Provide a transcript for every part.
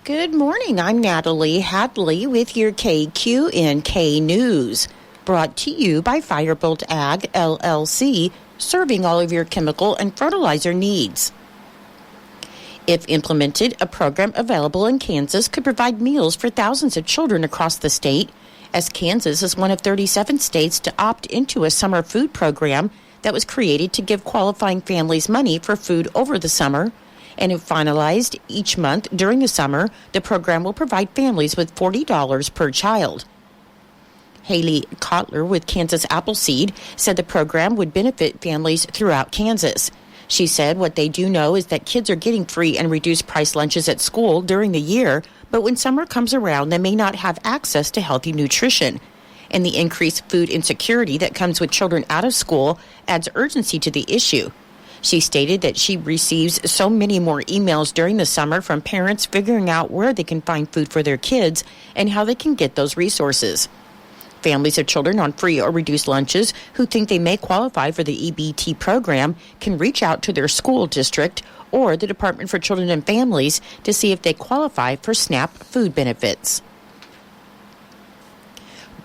Good morning. I'm Natalie Hadley with your KQNK News, brought to you by Firebolt Ag, LLC, serving all of your chemical and fertilizer needs. If implemented, a program available in Kansas could provide meals for thousands of children across the state, as Kansas is one of 37 states to opt into a summer food program that was created to give qualifying families money for food over the summer. And if finalized each month during the summer, the program will provide families with $40 per child. Haley Kotler with Kansas Appleseed said the program would benefit families throughout Kansas. She said what they do know is that kids are getting free and reduced price lunches at school during the year, but when summer comes around, they may not have access to healthy nutrition. And the increased food insecurity that comes with children out of school adds urgency to the issue. She stated that she receives so many more emails during the summer from parents figuring out where they can find food for their kids and how they can get those resources. Families of children on free or reduced lunches who think they may qualify for the EBT program can reach out to their school district or the Department for Children and Families to see if they qualify for SNAP food benefits.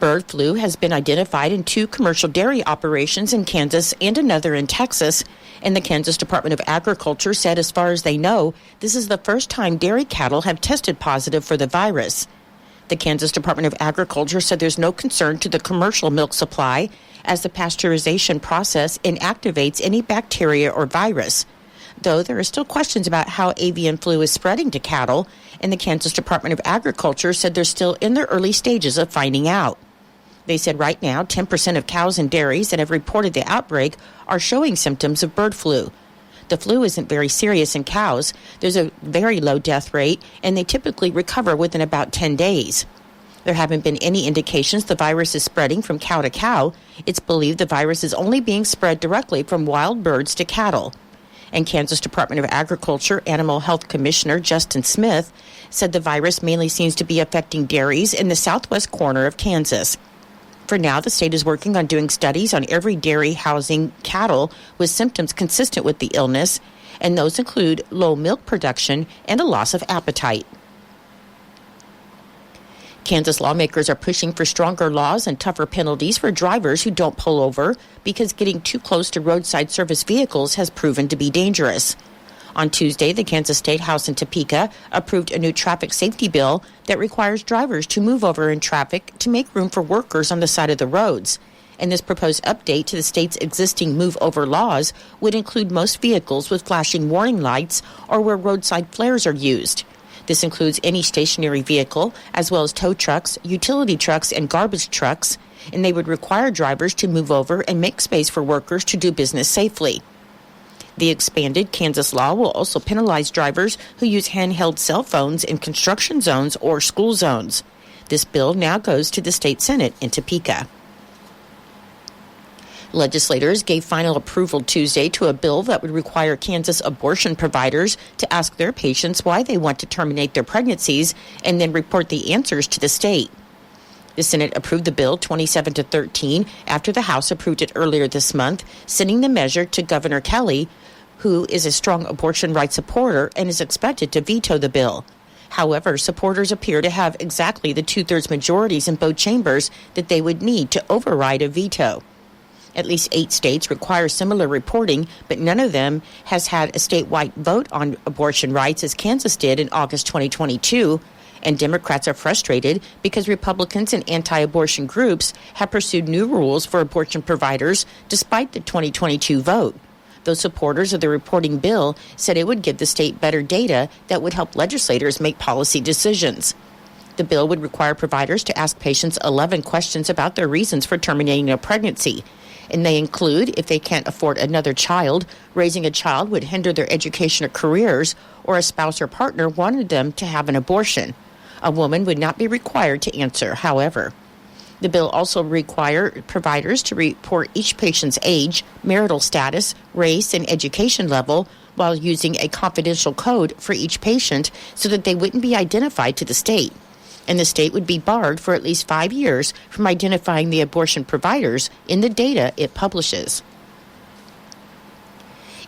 Bird flu has been identified in 2 commercial dairy operations in Kansas and another in Texas, and the Kansas Department of Agriculture said as far as they know, this is the first time dairy cattle have tested positive for the virus. The Kansas Department of Agriculture said there's no concern to the commercial milk supply as the pasteurization process inactivates any bacteria or virus, though there are still questions about how avian flu is spreading to cattle, and the Kansas Department of Agriculture said they're still in the early stages of finding out. They said right now 10% of cows and dairies that have reported the outbreak are showing symptoms of bird flu. The flu isn't very serious in cows. There's a very low death rate, and they typically recover within about 10 days. There haven't been any indications the virus is spreading from cow to cow. It's believed the virus is only being spread directly from wild birds to cattle. And Kansas Department of Agriculture Animal Health Commissioner Justin Smith said the virus mainly seems to be affecting dairies in the southwest corner of Kansas. For now, the state is working on doing studies on every dairy housing cattle with symptoms consistent with the illness, and those include low milk production and a loss of appetite. Kansas lawmakers are pushing for stronger laws and tougher penalties for drivers who don't pull over because getting too close to roadside service vehicles has proven to be dangerous. On Tuesday, the Kansas State House in Topeka approved a new traffic safety bill that requires drivers to move over in traffic to make room for workers on the side of the roads. And this proposed update to the state's existing move-over laws would include most vehicles with flashing warning lights or where roadside flares are used. This includes any stationary vehicle, as well as tow trucks, utility trucks, and garbage trucks, and they would require drivers to move over and make space for workers to do business safely. The expanded Kansas law will also penalize drivers who use handheld cell phones in construction zones or school zones. This bill now goes to the state Senate in Topeka. Legislators gave final approval Tuesday to a bill that would require Kansas abortion providers to ask their patients why they want to terminate their pregnancies and then report the answers to the state. The Senate approved the bill 27-13 after the House approved it earlier this month, sending the measure to Governor Kelly, who is a strong abortion rights supporter and is expected to veto the bill. However, supporters appear to have exactly the 2/3 majorities in both chambers that they would need to override a veto. At least 8 states require similar reporting, but none of them has had a statewide vote on abortion rights as Kansas did in August 2022. And Democrats are frustrated because Republicans and anti-abortion groups have pursued new rules for abortion providers despite the 2022 vote. Those supporters of the reporting bill said it would give the state better data that would help legislators make policy decisions. The bill would require providers to ask patients 11 questions about their reasons for terminating a pregnancy. And they include if they can't afford another child, raising a child would hinder their education or careers, or a spouse or partner wanted them to have an abortion. A woman would not be required to answer, however. The bill also requires providers to report each patient's age, marital status, race, and education level while using a confidential code for each patient so that they wouldn't be identified to the state. And the state would be barred for at least 5 years from identifying the abortion providers in the data it publishes.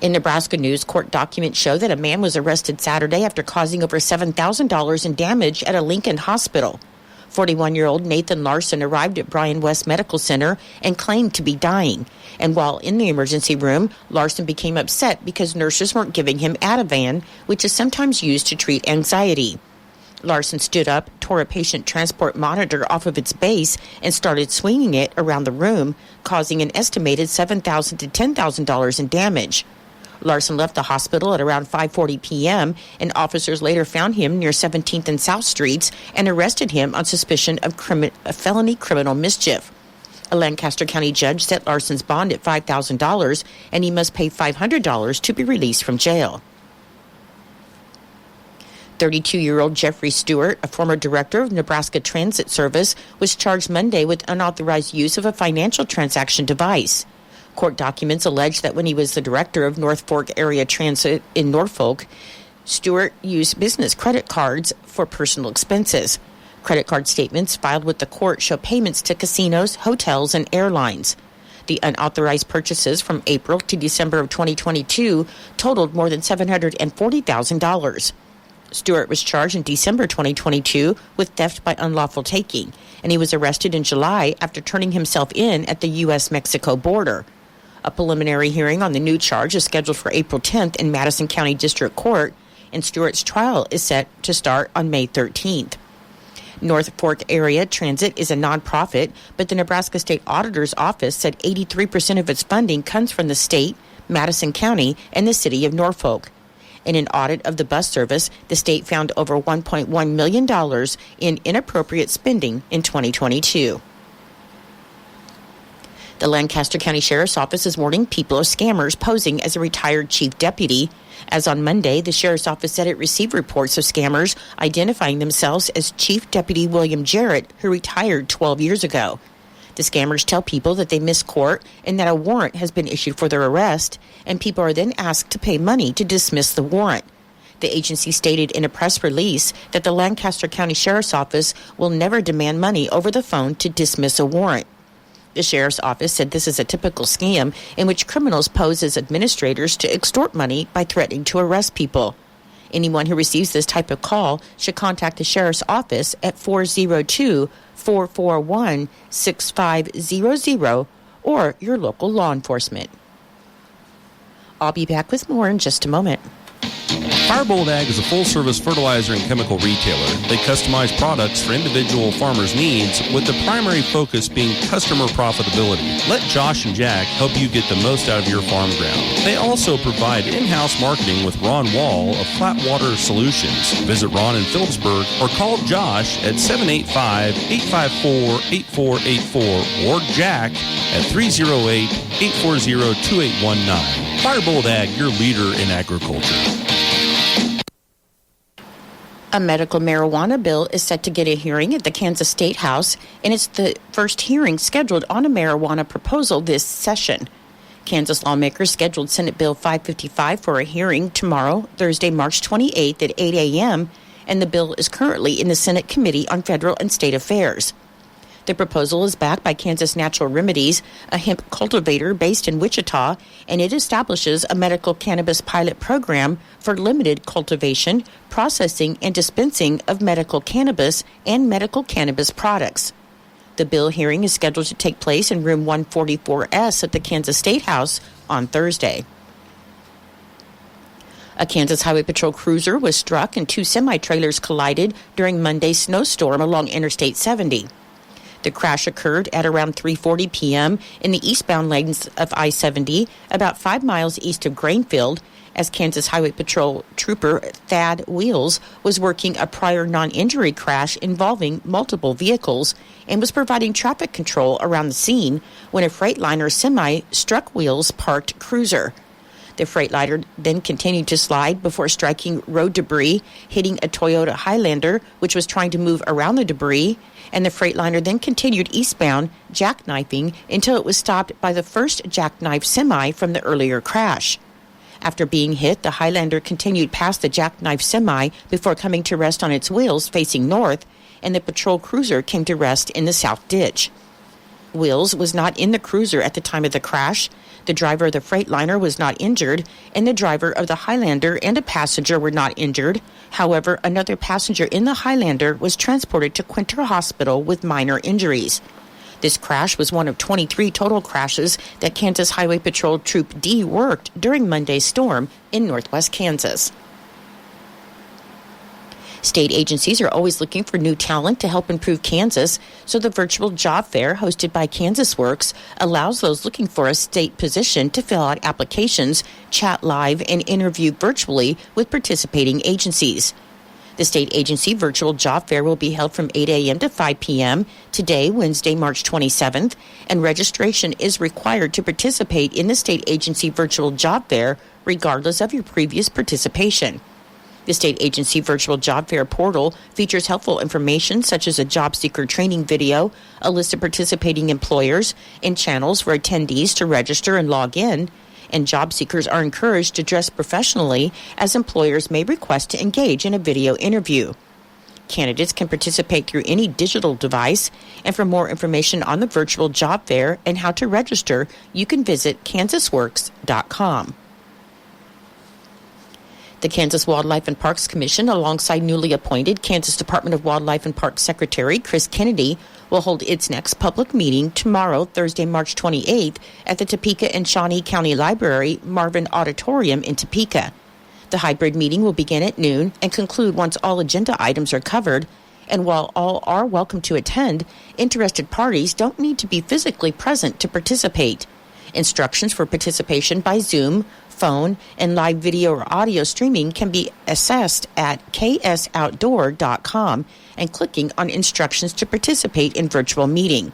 In Nebraska news, court documents show that a man was arrested Saturday after causing over $7,000 in damage at a Lincoln hospital. 41-year-old Nathan Larson arrived at Bryan West Medical Center and claimed to be dying. And while in the emergency room, Larson became upset because nurses weren't giving him Ativan, which is sometimes used to treat anxiety. Larson stood up, tore a patient transport monitor off of its base, and started swinging it around the room, causing an estimated $7,000 to $10,000 in damage. Larson left the hospital at around 5:40 p.m., and officers later found him near 17th and South Streets and arrested him on suspicion of felony criminal mischief. A Lancaster County judge set Larson's bond at $5,000, and he must pay $500 to be released from jail. 32-year-old Jeffrey Stewart, a former director of Nebraska Transit Service, was charged Monday with unauthorized use of a financial transaction device. Court documents allege that when he was the director of North Fork Area Transit in Norfolk, Stewart used business credit cards for personal expenses. Credit card statements filed with the court show payments to casinos, hotels, and airlines. The unauthorized purchases from April to December of 2022 totaled more than $740,000. Stewart was charged in December 2022 with theft by unlawful taking, and he was arrested in July after turning himself in at the U.S.-Mexico border. A preliminary hearing on the new charge is scheduled for April 10th in Madison County District Court, and Stewart's trial is set to start on May 13th. North Fork Area Transit is a nonprofit, but the Nebraska State Auditor's Office said 83% of its funding comes from the state, Madison County, and the city of Norfolk. In an audit of the bus service, the state found over $1.1 million in inappropriate spending in 2022. The Lancaster County Sheriff's Office is warning people of scammers posing as a retired chief deputy. As on Monday, the Sheriff's Office said it received reports of scammers identifying themselves as Chief Deputy William Jarrett, who retired 12 years ago. The scammers tell people that they missed court and that a warrant has been issued for their arrest, and people are then asked to pay money to dismiss the warrant. The agency stated in a press release that the Lancaster County Sheriff's Office will never demand money over the phone to dismiss a warrant. The Sheriff's Office said this is a typical scam in which criminals pose as administrators to extort money by threatening to arrest people. Anyone who receives this type of call should contact the Sheriff's Office at 402-441-6500 or your local law enforcement. I'll be back with more in just a moment. Firebolt Ag is a full-service fertilizer and chemical retailer. They customize products for individual farmers' needs, with the primary focus being customer profitability. Let Josh and Jack help you get the most out of your farm ground. They also provide in-house marketing with Ron Wall of Flatwater Solutions. Visit Ron in Phillipsburg or call Josh at 785-854-8484 or Jack at 308-840-2819. Firebolt Ag, your leader in agriculture. A medical marijuana bill is set to get a hearing at the Kansas State House, and it's the first hearing scheduled on a marijuana proposal this session. Kansas lawmakers scheduled Senate Bill 555 for a hearing tomorrow, Thursday, March 28th at 8 a.m., and the bill is currently in the Senate Committee on Federal and State Affairs. The proposal is backed by Kansas Natural Remedies, a hemp cultivator based in Wichita, and it establishes a medical cannabis pilot program for limited cultivation, processing, and dispensing of medical cannabis and medical cannabis products. The bill hearing is scheduled to take place in room 144S at the Kansas State House on Thursday. A Kansas Highway Patrol cruiser was struck and two semi-trailers collided during Monday's snowstorm along Interstate 70. The crash occurred at around 3:40 p.m. in the eastbound lanes of I-70, about 5 miles east of Grainfield, as Kansas Highway Patrol Trooper Thad Wheels was working a prior non-injury crash involving multiple vehicles and was providing traffic control around the scene when a Freightliner semi struck Wheels' parked cruiser. The Freightliner then continued to slide before striking road debris, hitting a Toyota Highlander, which was trying to move around the debris, and the Freightliner then continued eastbound, jackknifing until it was stopped by the first jackknife semi from the earlier crash. After being hit, the Highlander continued past the jackknife semi before coming to rest on its wheels facing north, and the patrol cruiser came to rest in the south ditch. Wheels was not in the cruiser at the time of the crash. The driver of the Freightliner was not injured, and the driver of the Highlander and a passenger were not injured. However, another passenger in the Highlander was transported to Quinter Hospital with minor injuries. This crash was one of 23 total crashes that Kansas Highway Patrol Troop D worked during Monday's storm in northwest Kansas. State agencies are always looking for new talent to help improve Kansas, so the virtual job fair hosted by Kansas Works allows those looking for a state position to fill out applications, chat live, and interview virtually with participating agencies. The state agency virtual job fair will be held from 8 a.m. to 5 p.m. today, Wednesday, March 27th, and registration is required to participate in the state agency virtual job fair regardless of your previous participation. The state agency virtual job fair portal features helpful information such as a job seeker training video, a list of participating employers, and channels for attendees to register and log in. And job seekers are encouraged to dress professionally, as employers may request to engage in a video interview. Candidates can participate through any digital device, and for more information on the virtual job fair and how to register, you can visit kansasworks.com. The Kansas Wildlife and Parks Commission, alongside newly appointed Kansas Department of Wildlife and Parks Secretary Chris Kennedy, will hold its next public meeting tomorrow, Thursday, March 28th, at the Topeka and Shawnee County Library Marvin Auditorium in Topeka. The hybrid meeting will begin at noon and conclude once all agenda items are covered. And while all are welcome to attend, interested parties don't need to be physically present to participate. Instructions for participation by Zoom, phone, and live video or audio streaming can be accessed at ksoutdoor.com and clicking on instructions to participate in virtual meeting.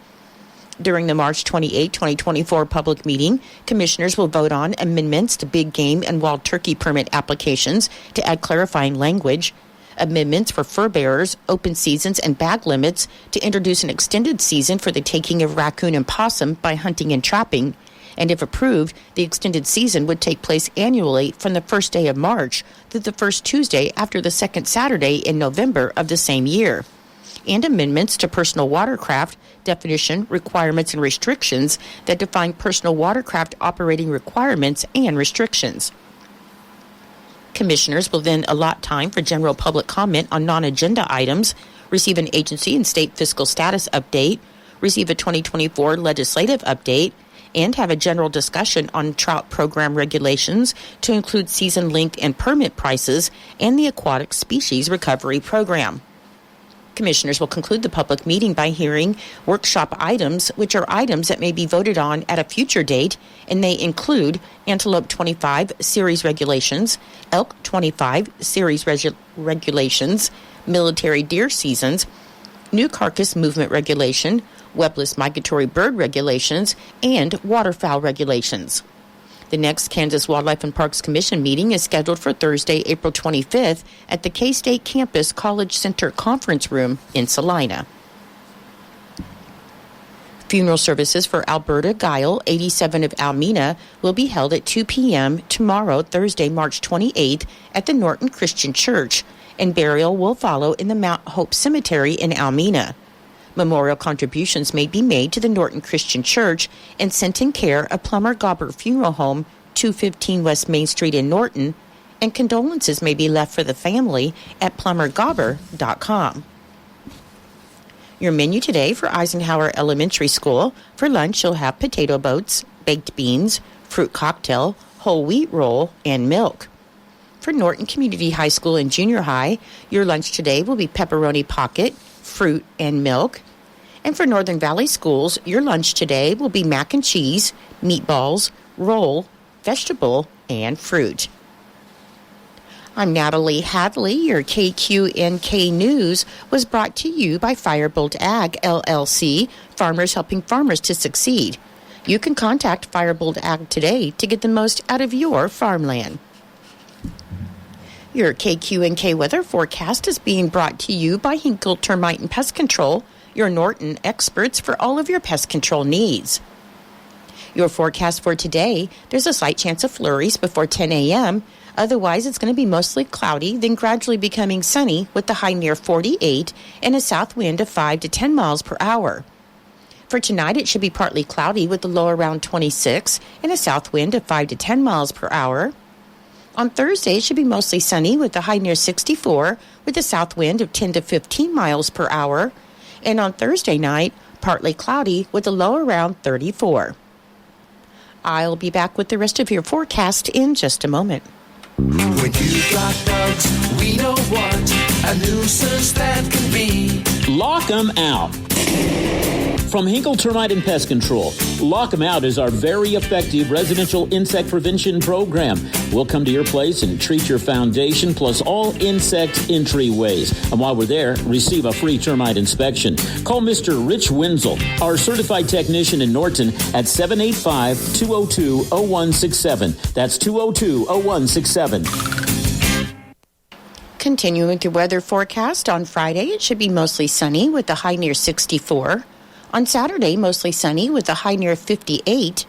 During the March 28, 2024 public meeting, commissioners will vote on amendments to big game and wild turkey permit applications to add clarifying language, amendments for fur bearers, open seasons, and bag limits to introduce an extended season for the taking of raccoon and possum by hunting and trapping, and if approved, the extended season would take place annually from the first day of March through the first Tuesday after the second Saturday in November of the same year. And amendments to personal watercraft definition, requirements, and restrictions that define personal watercraft operating requirements and restrictions. Commissioners will then allot time for general public comment on non-agenda items, receive an agency and state fiscal status update, receive a 2024 legislative update, and have a general discussion on trout program regulations to include season length and permit prices and the aquatic species recovery program. Commissioners will conclude the public meeting by hearing workshop items, which are items that may be voted on at a future date, and they include Antelope 25 Series regulations, Elk 25 Series regulations, military deer seasons, new carcass movement regulation, webless migratory bird regulations, and waterfowl regulations. The next Kansas Wildlife and Parks Commission meeting is scheduled for Thursday, April 25th at the K-State Campus College Center Conference Room in Salina. Funeral services for Alberta Guile, 87 of Almena, will be held at 2 p.m. tomorrow, Thursday, March 28th, at the Norton Christian Church, and burial will follow in the Mount Hope Cemetery in Almena. Memorial contributions may be made to the Norton Christian Church and sent in care of Plummer Gobber Funeral Home, 215 West Main Street in Norton, and condolences may be left for the family at plummergobber.com. Your menu today for Eisenhower Elementary School: for lunch you'll have potato boats, baked beans, fruit cocktail, whole wheat roll, and milk. For Norton Community High School and Junior High, your lunch today will be pepperoni pocket, fruit, and milk. And for Northern Valley Schools, your lunch today will be mac and cheese, meatballs, roll, vegetable, and fruit. I'm Natalie Hadley. Your KQNK News was brought to you by Firebolt Ag, LLC, farmers helping farmers to succeed. You can contact Firebolt Ag today to get the most out of your farmland. Your KQNK weather forecast is being brought to you by Hinkle Termite and Pest Control, your Norton experts for all of your pest control needs. Your forecast for today: there's a slight chance of flurries before 10 a.m. Otherwise, it's going to be mostly cloudy, then gradually becoming sunny with the high near 48 and a south wind of 5 to 10 miles per hour. For tonight, it should be partly cloudy with a low around 26 and a south wind of 5 to 10 miles per hour. On Thursday, it should be mostly sunny with a high near 64 with a south wind of 10 to 15 miles per hour. And on Thursday night, partly cloudy with a low around 34. I'll be back with the rest of your forecast in just a moment. When you've got bugs, we know what a nuisance that can be. Lock 'em out. From Hinkle Termite and Pest Control, Lock 'em Out is our very effective residential insect prevention program. We'll come to your place and treat your foundation plus all insect entryways. And while we're there, receive a free termite inspection. Call Mr. Rich Wenzel, our certified technician in Norton, at 785-202-0167. That's 202-0167. Continuing with your weather forecast, on Friday, it should be mostly sunny with a high near 64. On Saturday, mostly sunny with a high near 58.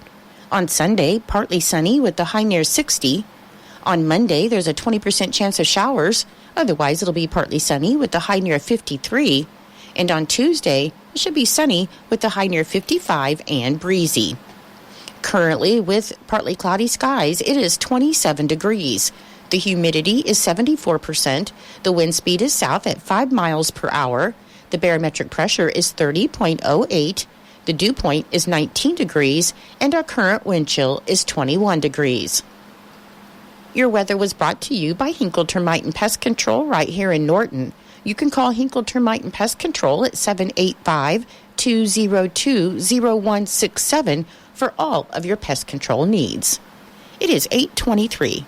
On Sunday, partly sunny with a high near 60. On Monday, there's a 20% chance of showers. Otherwise, it'll be partly sunny with a high near 53. And on Tuesday, it should be sunny with a high near 55 and breezy. Currently, with partly cloudy skies, it is 27 degrees. The humidity is 74%. The wind speed is south at 5 miles per hour. The barometric pressure is 30.08. The dew point is 19 degrees, and our current wind chill is 21 degrees. Your weather was brought to you by Hinkle Termite and Pest Control right here in Norton. You can call Hinkle Termite and Pest Control at 785-202-0167 for all of your pest control needs. It is 8:23.